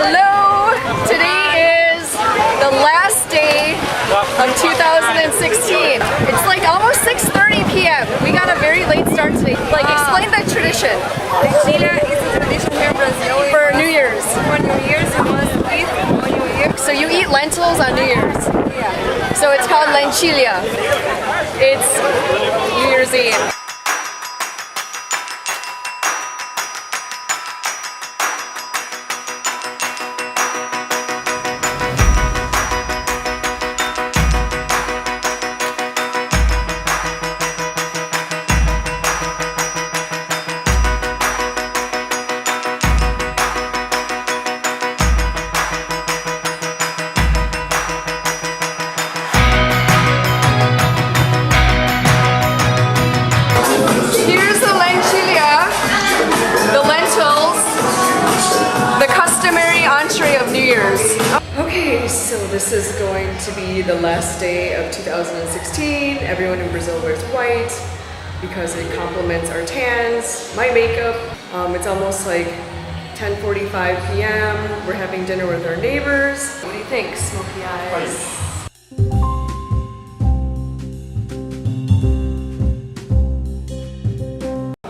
Hello! Today is the last day of 2016. It's like almost 6:30 p.m. We got a very late start today. Like, explain that tradition. Lentilha is a tradition here in Brazil. For New Year's. For New Year's, you must eat on New Year. So you eat lentils on New Year's. Yeah. So it's called lentilha. It's New Year's Eve. Okay, so this is going to be the last day of 2016. Everyone in Brazil wears white because it complements our tans. My makeup, it's almost like 10:45 p.m. We're having dinner with our neighbors. What do you think? Smoky eyes.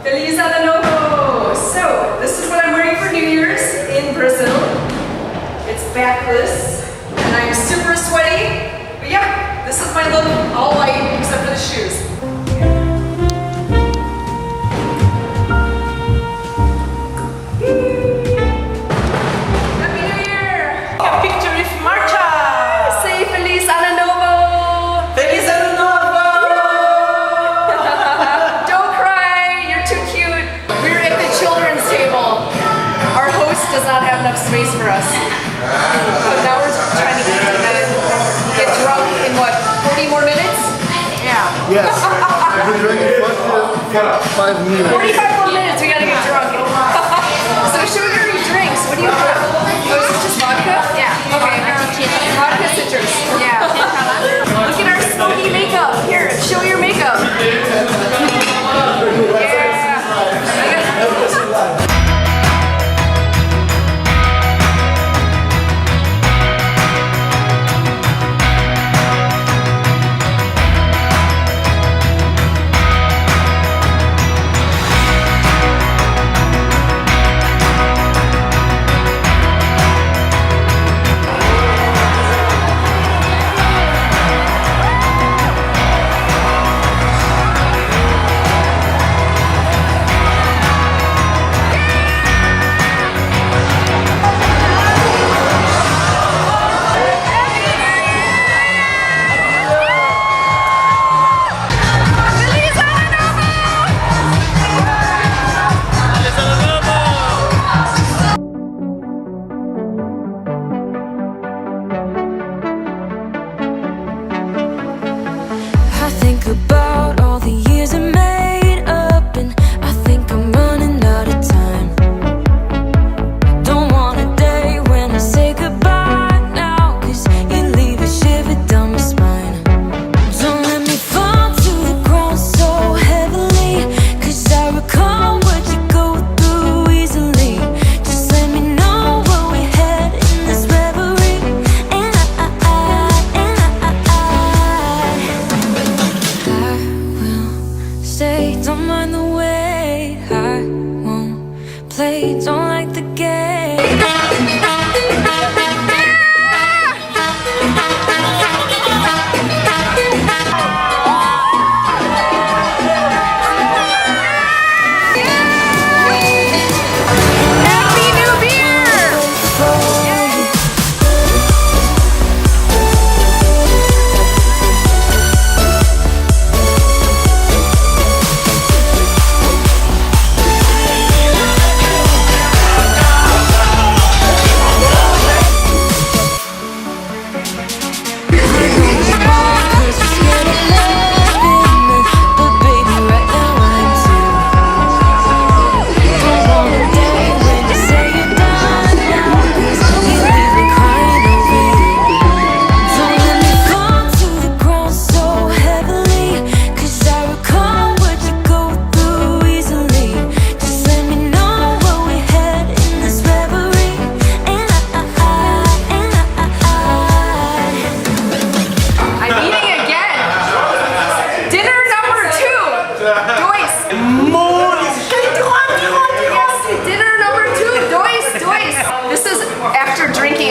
Feliz Ano Novo! So, this is what I'm wearing for New Year's in Brazil. It's backless, and I'm super sweaty. But yeah, this is my look, all white except for the shoes. Happy New Year! A picture with Marsha! Say Feliz Ano Novo! Feliz Ano Novo! Don't cry, you're too cute. We're at the children's table. Our host does not have enough space for us. So now we're trying to eat and get drunk in what, 40 more minutes? Yeah. Yes. I've been drinking for 5 minutes. 45 more minutes, we gotta get drunk. So sugary drinks, what do you have? Oh, is this just vodka? Yeah. Okay. Vodka citrus. Yeah. Look at our smoky makeup. Here, show your makeup. Yeah.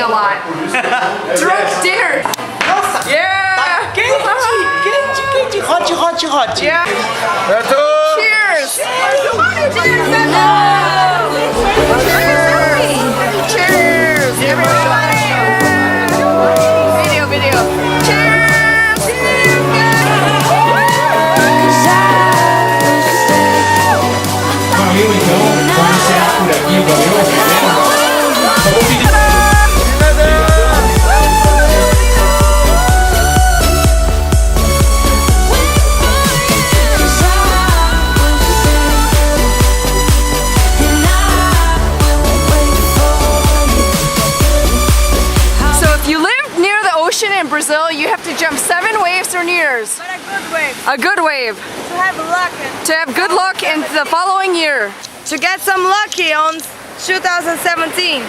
a lot. Drunk dinner. Yeah. Quente, hot. Yeah. Cheers. Cheers. Everybody. Video. Cheers. Valeu então, vamos encerrar por aqui, valeu? Só vou pedir. In Brazil, you have to jump 7 waves or nears. But a good wave. A good wave. To have luck. To have good luck in the following year. To get some lucky on 2017.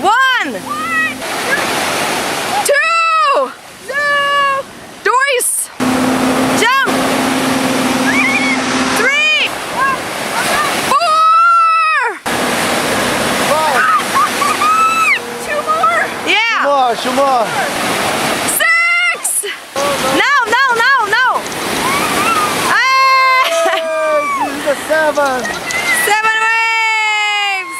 1, 2, Dois. jump. 3, 4. yeah. Shimon. 6. No. This is the 7. 7 waves.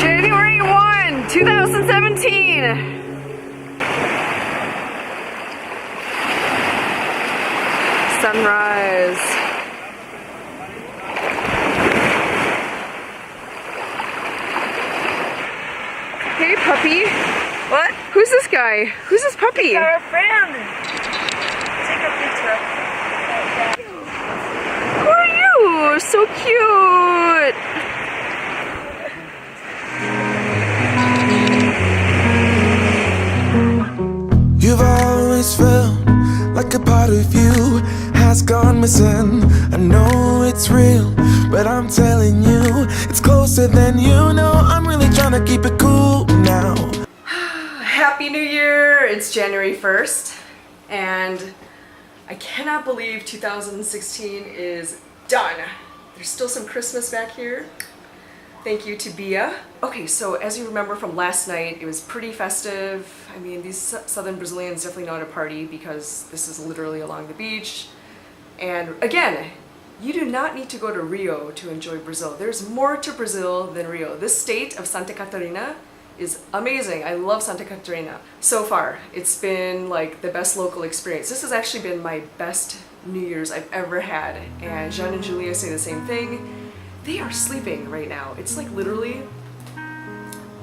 January 1, 2017. Sunrise. Hey puppy. What? Who's this guy? Who's this puppy? Our friend. Take a picture. Who are you? So cute. You've always felt like a part of you has gone missing. I know it's real, but I'm telling you, it's closer than you know. I'm really trying to keep it cool now. Happy New Year! It's January 1st, and I cannot believe 2016 is done. There's still some Christmas back here. Thank you to Bia. Okay, so as you remember from last night, it was pretty festive. I mean, these southern Brazilians definitely know how to party because this is literally along the beach. And again, you do not need to go to Rio to enjoy Brazil. There's more to Brazil than Rio. This state of Santa Catarina is amazing. I love Santa Catarina. So far, it's been like the best local experience. This has actually been my best New Year's I've ever had. And Jean and Julia say the same thing. They are sleeping right now. It's like literally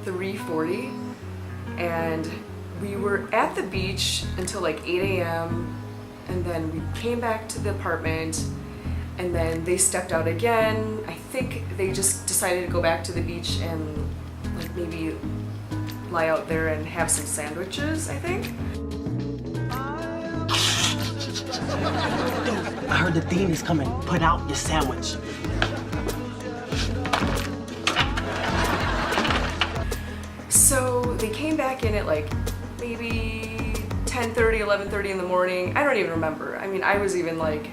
3:40 and we were at the beach until like 8 a.m. and then we came back to the apartment and then they stepped out again. I think they just decided to go back to the beach and like maybe lie out there and have some sandwiches, I think. I heard the dean is coming. Put out your sandwich. So they came back in at like maybe 10:30, 11:30 in the morning. I don't even remember. I mean, I was even like,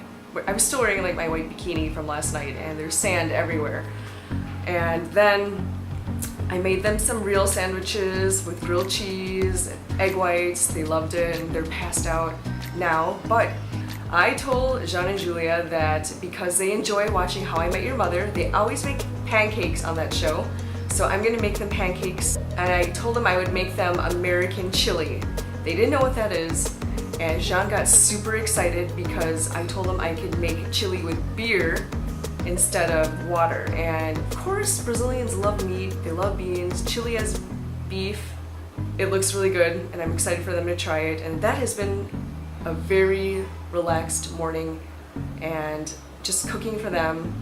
I was still wearing like my white bikini from last night and there's sand everywhere. And then I made them some real sandwiches with grilled cheese, and egg whites. They loved it and they're passed out now. But I told Jean and Julia that because they enjoy watching How I Met Your Mother, they always make pancakes on that show. So I'm gonna make them pancakes, and I told them I would make them American chili. They didn't know what that is, and Jean got super excited because I told him I could make chili with beer instead of water. And of course, Brazilians love meat, they love beans, chili as beef. It looks really good, and I'm excited for them to try it. And that has been a very relaxed morning, and just cooking for them,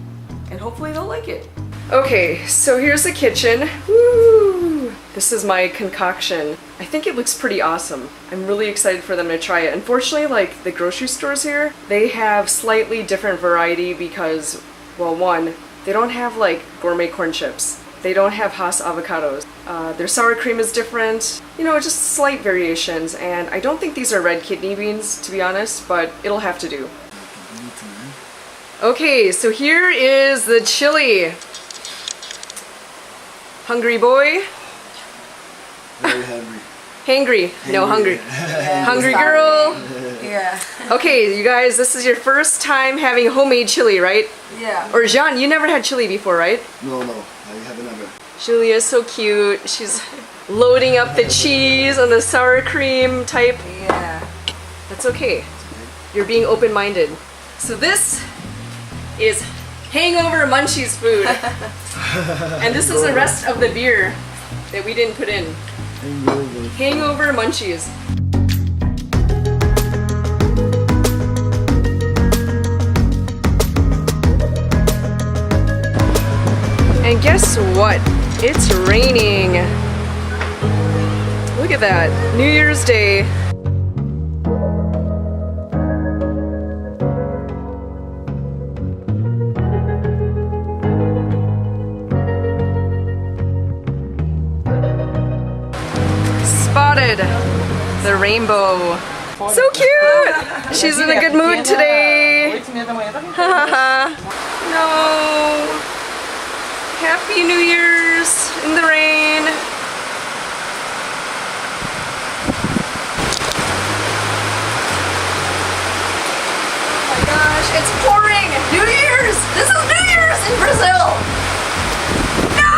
and hopefully they'll like it. Okay, so here's the kitchen. Woo! This is my concoction. I think it looks pretty awesome. I'm really excited for them to try it. Unfortunately, like the grocery stores here, they have slightly different variety because, well, one, they don't have like gourmet corn chips. They don't have Hass avocados. Their sour cream is different. You know, just slight variations. And I don't think these are red kidney beans, to be honest, but it'll have to do. Okay, so here is the chili. Hungry boy? Very hungry. Hangry. No, hungry. Hungry girl. Yeah. Okay, you guys, this is your first time having homemade chili, right? Yeah. Or Jean, you never had chili before, right? No, I haven't ever. Julia's so cute. She's loading up the cheese and the sour cream type. Yeah. That's okay. You're being open-minded. So this is hangover munchies food. And this is the rest of the beer that we didn't put in. Hangover munchies. And guess what? It's raining. Look at that. New Year's Day. Spotted the rainbow. So cute! She's in a good mood today. No. Happy New Year's in the rain. Oh my gosh, it's pouring! New Year's! This is New Year's in Brazil! No!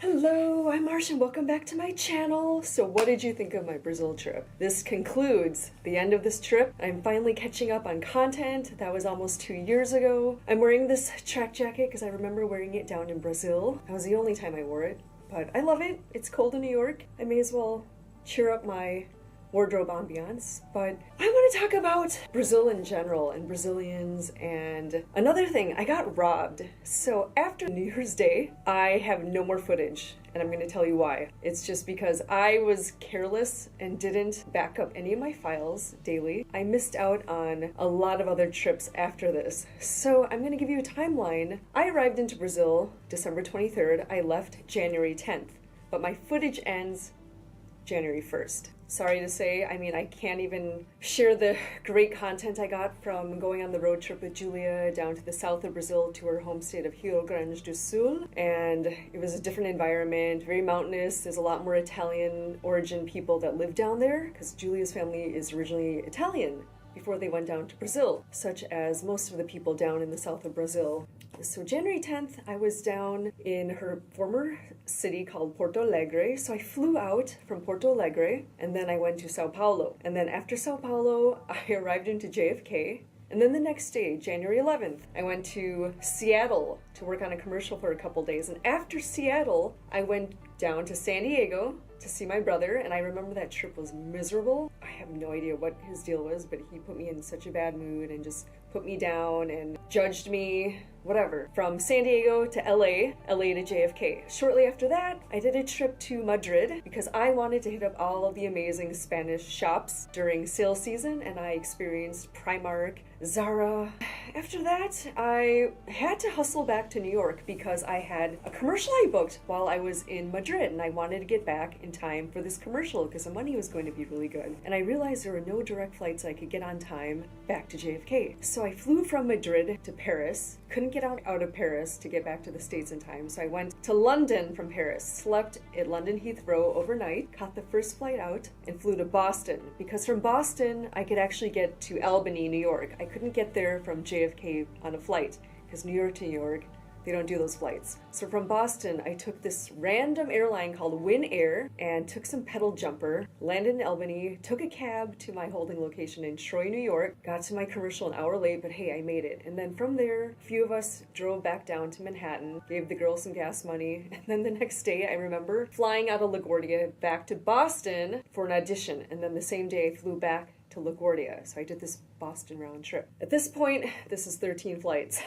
Hello, I'm Marsha and welcome back to my channel. So what did you think of my Brazil trip? This concludes the end of this trip. I'm finally catching up on content. That was almost 2 years ago. I'm wearing this track jacket because I remember wearing it down in Brazil. That was the only time I wore it, but I love it. It's cold in New York. I may as well cheer up my wardrobe ambiance, but I want to talk about Brazil in general and Brazilians. And another thing, I got robbed. So after New Year's Day, I have no more footage, and I'm going to tell you why. It's just because I was careless and didn't back up any of my files daily. I missed out on a lot of other trips after this. So I'm going to give you a timeline. I arrived into Brazil December 23rd. I left January 10th, but my footage ends January 1st. Sorry to say, I mean, I can't even share the great content I got from going on the road trip with Julia down to the south of Brazil to her home state of Rio Grande do Sul. And it was a different environment, very mountainous. There's a lot more Italian origin people that live down there because Julia's family is originally Italian before they went down to Brazil, such as most of the people down in the south of Brazil. So January 10th, I was down in her former city called Porto Alegre. So I flew out from Porto Alegre and then I went to São Paulo. And then after São Paulo, I arrived into JFK. And then the next day, January 11th, I went to Seattle to work on a commercial for a couple days. And after Seattle, I went down to San Diego to see my brother. And I remember that trip was miserable. I have no idea what his deal was, but he put me in such a bad mood and just put me down and judged me, whatever. From San Diego to LA to JFK. Shortly after that, I did a trip to Madrid because I wanted to hit up all of the amazing Spanish shops during sale season, and I experienced Primark, Zara. After that, I had to hustle back to New York because I had a commercial I booked while I was in Madrid, and I wanted to get back in time for this commercial because the money was going to be really good. And I realized there were no direct flights I could get on time back to JFK. So I flew from Madrid to Paris, couldn't get out of Paris to get back to the States in time. So I went to London from Paris, slept at London Heathrow overnight, caught the first flight out, and flew to Boston. Because from Boston, I could actually get to Albany, New York. I couldn't get there from JFK on a flight, because New York to New York, they don't do those flights. So from Boston, I took this random airline called Win Air and took some pedal jumper, landed in Albany, took a cab to my holding location in Troy, New York, got to my commercial an hour late, but hey, I made it. And then from there, a few of us drove back down to Manhattan, gave the girls some gas money, and then the next day, I remember flying out of LaGuardia back to Boston for an audition, and then the same day I flew back to LaGuardia. So I did this Boston round trip. At this point, this is 13 flights.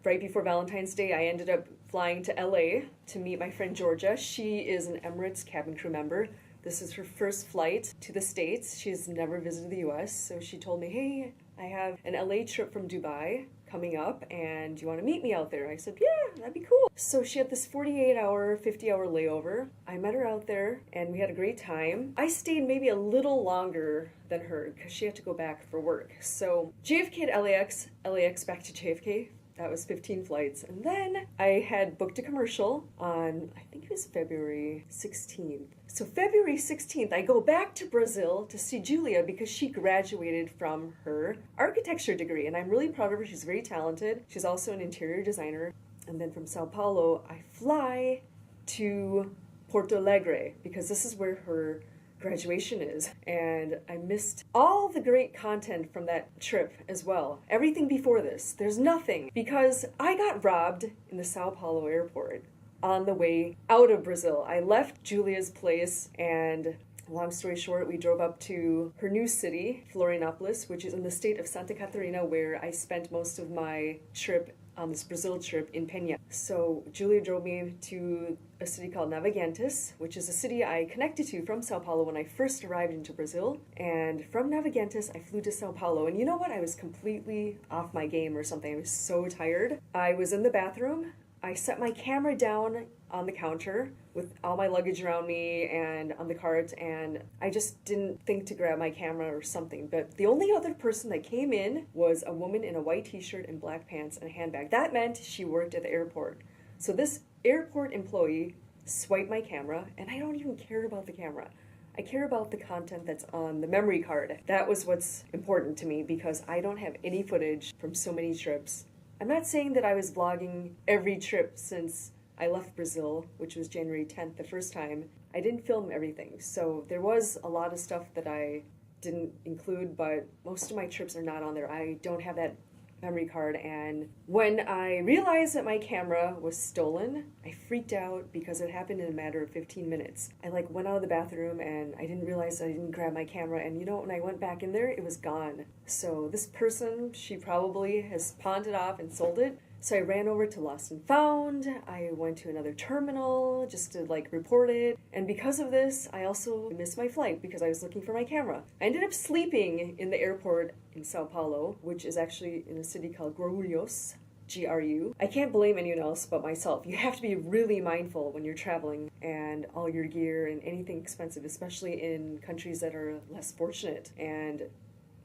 Right before Valentine's Day, I ended up flying to LA to meet my friend Georgia. She is an Emirates cabin crew member. This is her first flight to the States. She's never visited the US, so she told me, hey, I have an LA trip from Dubai coming up, and do you want to meet me out there? I said, yeah, that'd be cool. So she had this 48-hour, 50-hour layover. I met her out there, and we had a great time. I stayed maybe a little longer than her because she had to go back for work. So JFK to LAX, LAX back to JFK. That was 15 flights. And then I had booked a commercial on, I think it was February 16th. So February 16th, I go back to Brazil to see Julia because she graduated from her architecture degree. And I'm really proud of her. She's very talented. She's also an interior designer. And then from São Paulo, I fly to Porto Alegre because this is where her graduation is, and I missed all the great content from that trip as well. Everything before this, there's nothing, because I got robbed in the São Paulo airport on the way out of Brazil. I left Julia's place, and long story short, we drove up to her new city, Florianópolis, which is in the state of Santa Catarina, where I spent most of my trip on this Brazil trip in Peña. So Julia drove me to a city called Navegantes, which is a city I connected to from São Paulo when I first arrived into Brazil. And from Navegantes, I flew to São Paulo. And you know what? I was completely off my game or something. I was so tired. I was in the bathroom. I set my camera down on the counter with all my luggage around me and on the cart, and I just didn't think to grab my camera or something. But the only other person that came in was a woman in a white t-shirt and black pants and a handbag. That meant she worked at the airport. So this airport employee swiped my camera, and I don't even care about the camera. I care about the content that's on the memory card. That was what's important to me because I don't have any footage from so many trips. I'm not saying that I was vlogging every trip since I left Brazil, which was January 10th the first time. I didn't film everything, so there was a lot of stuff that I didn't include, but most of my trips are not on there. I don't have that memory card, and when I realized that my camera was stolen, I freaked out because it happened in a matter of 15 minutes. I went out of the bathroom and I didn't realize I didn't grab my camera, and you know, when I went back in there, it was gone. So this person, she probably has pawned it off and sold it. So I ran over to Lost and Found. I went to another terminal just to report it. And because of this, I also missed my flight because I was looking for my camera. I ended up sleeping in the airport in Sao Paulo, which is actually in a city called Guarulhos, G-R-U. I can't blame anyone else but myself. You have to be really mindful when you're traveling and all your gear and anything expensive, especially in countries that are less fortunate. And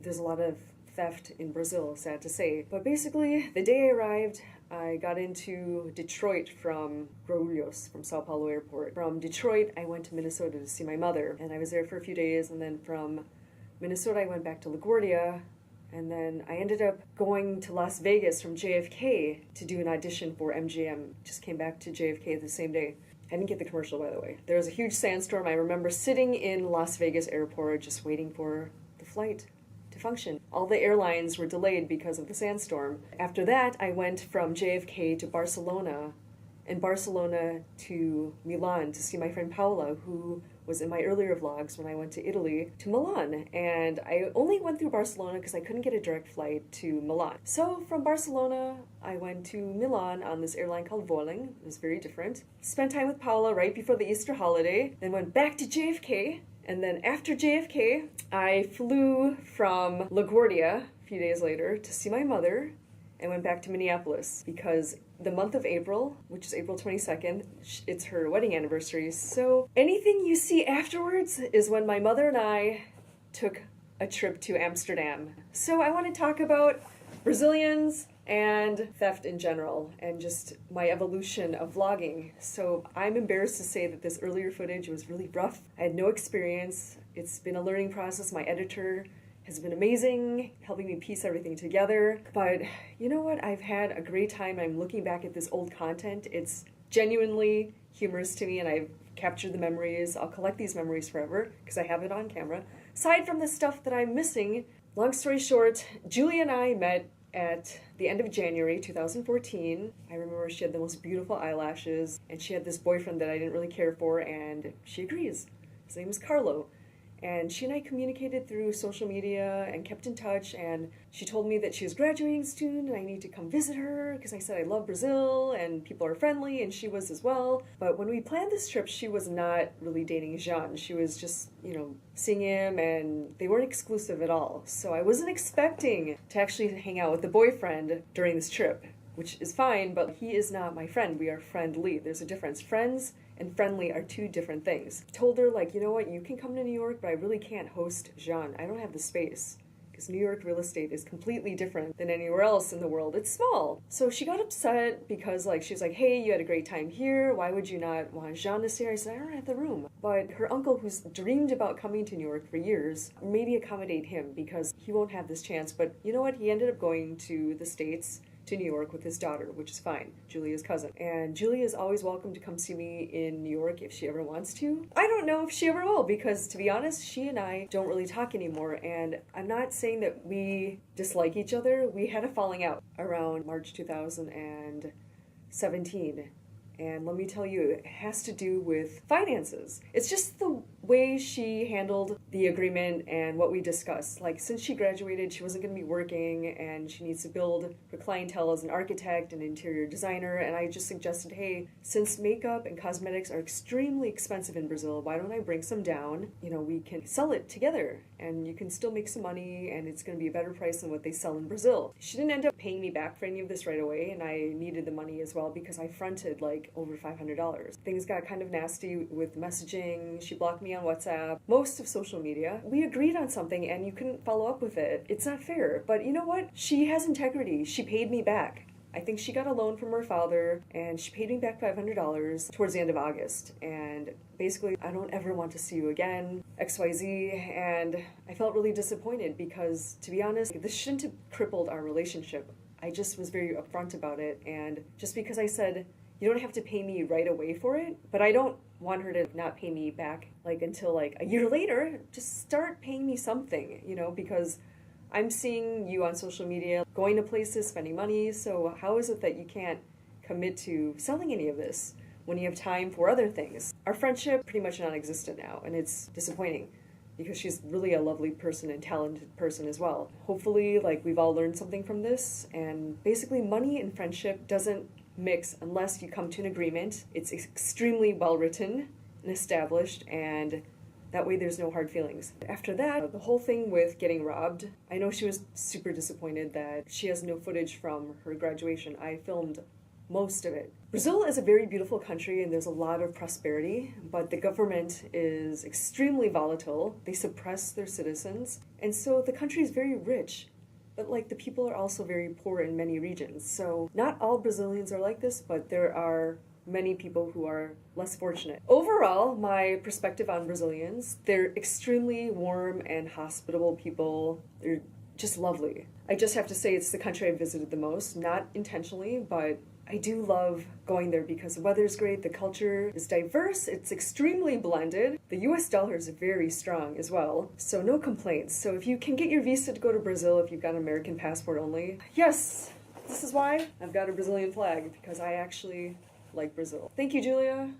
there's a lot of theft in Brazil, sad to say. But basically, the day I arrived, I got into Detroit from Guarulhos, from Sao Paulo airport. From Detroit, I went to Minnesota to see my mother, and I was there for a few days, and then from Minnesota, I went back to LaGuardia, and then I ended up going to Las Vegas from JFK to do an audition for MGM. Just came back to JFK the same day. I didn't get the commercial, by the way. There was a huge sandstorm. I remember sitting in Las Vegas airport just waiting for the flight to function. All the airlines were delayed because of the sandstorm. After that, I went from JFK to Barcelona, and Barcelona to Milan to see my friend Paula, who was in my earlier vlogs when I went to Italy, to Milan. And I only went through Barcelona because I couldn't get a direct flight to Milan. So from Barcelona, I went to Milan on this airline called Vueling. It was very different. Spent time with Paula right before the Easter holiday, then went back to JFK. And then after JFK, I flew from LaGuardia a few days later to see my mother and went back to Minneapolis because the month of April, which is April 22nd, it's her wedding anniversary. So anything you see afterwards is when my mother and I took a trip to Amsterdam. So I want to talk about Brazilians and theft in general, and just my evolution of vlogging. So I'm embarrassed to say that this earlier footage was really rough. I had no experience. It's been a learning process. My editor has been amazing, helping me piece everything together. But you know what? I've had a great time. I'm looking back at this old content. It's genuinely humorous to me, and I've captured the memories. I'll collect these memories forever because I have it on camera. Aside from the stuff that I'm missing, long story short, Julie and I met at the end of January 2014. I remember she had the most beautiful eyelashes, and she had this boyfriend that I didn't really care for, and she agrees. His name is Carlo. And she and I communicated through social media and kept in touch, and she told me that she was graduating soon and I need to come visit her because I said I love Brazil and people are friendly, and she was as well. But when we planned this trip, she was not really dating Jean. She was just, seeing him, and they weren't exclusive at all. So I wasn't expecting to actually hang out with the boyfriend during this trip, which is fine, but he is not my friend. We are friendly. There's a difference. Friends and friendly are two different things. I told her, you know what, you can come to New York, but I really can't host Jean. I don't have the space. Because New York real estate is completely different than anywhere else in the world. It's small. So she got upset because she was like, hey, you had a great time here. Why would you not want Jean to stay here? I said, I don't have the room. But her uncle, who's dreamed about coming to New York for years, maybe accommodate him because he won't have this chance. But you know what? He ended up going to the States, to New York with his daughter, which is fine, Julia's cousin. And Julia is always welcome to come see me in New York if she ever wants to. I don't know if she ever will, because to be honest, she and I don't really talk anymore. And I'm not saying that we dislike each other. We had a falling out around March 2017. And let me tell you, it has to do with finances. It's just the way she handled the agreement and what we discussed. Since she graduated, she wasn't going to be working, and she needs to build her clientele as an architect and interior designer. And I just suggested, hey, since makeup and cosmetics are extremely expensive in Brazil, why don't I bring some down? We can sell it together, and you can still make some money, and it's going to be a better price than what they sell in Brazil. She didn't end up paying me back for any of this right away, and I needed the money as well because I fronted over $500. Things got kind of nasty with messaging. She blocked me on WhatsApp, most of social media. We agreed on something and you couldn't follow up with it. It's not fair. But you know what? She has integrity. She paid me back. I think she got a loan from her father, and she paid me back $500 towards the end of August. And basically, I don't ever want to see you again, XYZ. And I felt really disappointed because, to be honest, this shouldn't have crippled our relationship. I just was very upfront about it. And just because I said, you don't have to pay me right away for it, but I don't want her to not pay me back until a year later. Just start paying me something, because I'm seeing you on social media, going to places, spending money. So how is it that you can't commit to selling any of this when you have time for other things? Our friendship pretty much non-existent now, and it's disappointing because she's really a lovely person and talented person as well. Hopefully, we've all learned something from this, and basically money and friendship doesn't mix unless you come to an agreement. It's extremely well written and established, and that way there's no hard feelings. After that, the whole thing with getting robbed, I know she was super disappointed that she has no footage from her graduation. I filmed most of it. Brazil is a very beautiful country and there's a lot of prosperity, but the government is extremely volatile. They suppress their citizens, and so the country is very rich. But the people are also very poor in many regions. So not all Brazilians are like this, but there are many people who are less fortunate. Overall, my perspective on Brazilians, they're extremely warm and hospitable people. They're just lovely. I just have to say it's the country I visited the most, not intentionally, but I do love going there because the weather's great, the culture is diverse, it's extremely blended. The US dollar is very strong as well, so no complaints. So if you can get your visa to go to Brazil if you've got an American passport only, yes, this is why I've got a Brazilian flag, because I actually like Brazil. Thank you, Julia.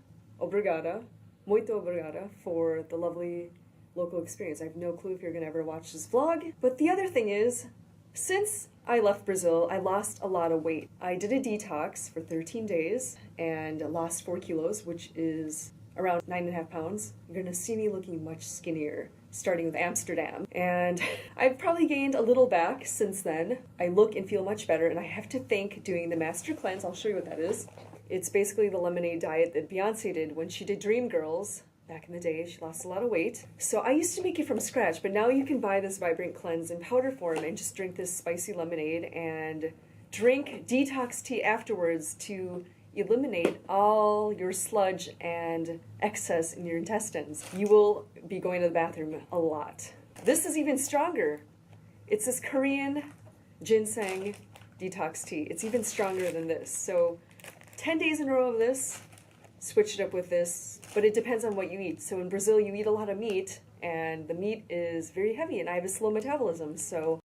Obrigada. Muito obrigada for the lovely local experience. I have no clue if you're going to ever watch this vlog. But the other thing is, since I left Brazil, I lost a lot of weight. I did a detox for 13 days and lost 4 kilos, which is around 9.5 pounds. You're going to see me looking much skinnier, starting with Amsterdam. And I've probably gained a little back since then. I look and feel much better, and I have to thank doing the Master Cleanse. I'll show you what that is. It's basically the lemonade diet that Beyonce did when she did Dreamgirls. Back in the day, she lost a lot of weight. So I used to make it from scratch, but now you can buy this Vibrant Cleanse in powder form and just drink this spicy lemonade and drink detox tea afterwards to eliminate all your sludge and excess in your intestines. You will be going to the bathroom a lot. This is even stronger. It's this Korean ginseng detox tea. It's even stronger than this. So 10 days in a row of this, switch it up with this, but it depends on what you eat. So in Brazil, you eat a lot of meat, and the meat is very heavy, and I have a slow metabolism, so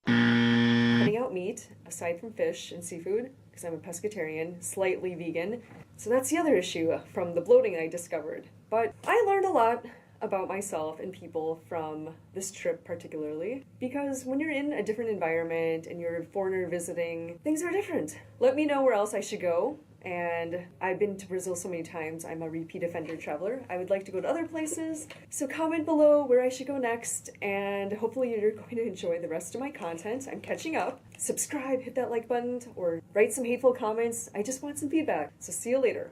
cutting out meat, aside from fish and seafood, because I'm a pescatarian, slightly vegan. So that's the other issue from the bloating I discovered. But I learned a lot. about myself and people from this trip particularly. Because when you're in a different environment and you're a foreigner visiting, things are different. Let me know where else I should go. And I've been to Brazil so many times, I'm a repeat offender traveler. I would like to go to other places. So comment below where I should go next, and hopefully you're going to enjoy the rest of my content. I'm catching up. Subscribe, hit that like button, or write some hateful comments. I just want some feedback. So see you later.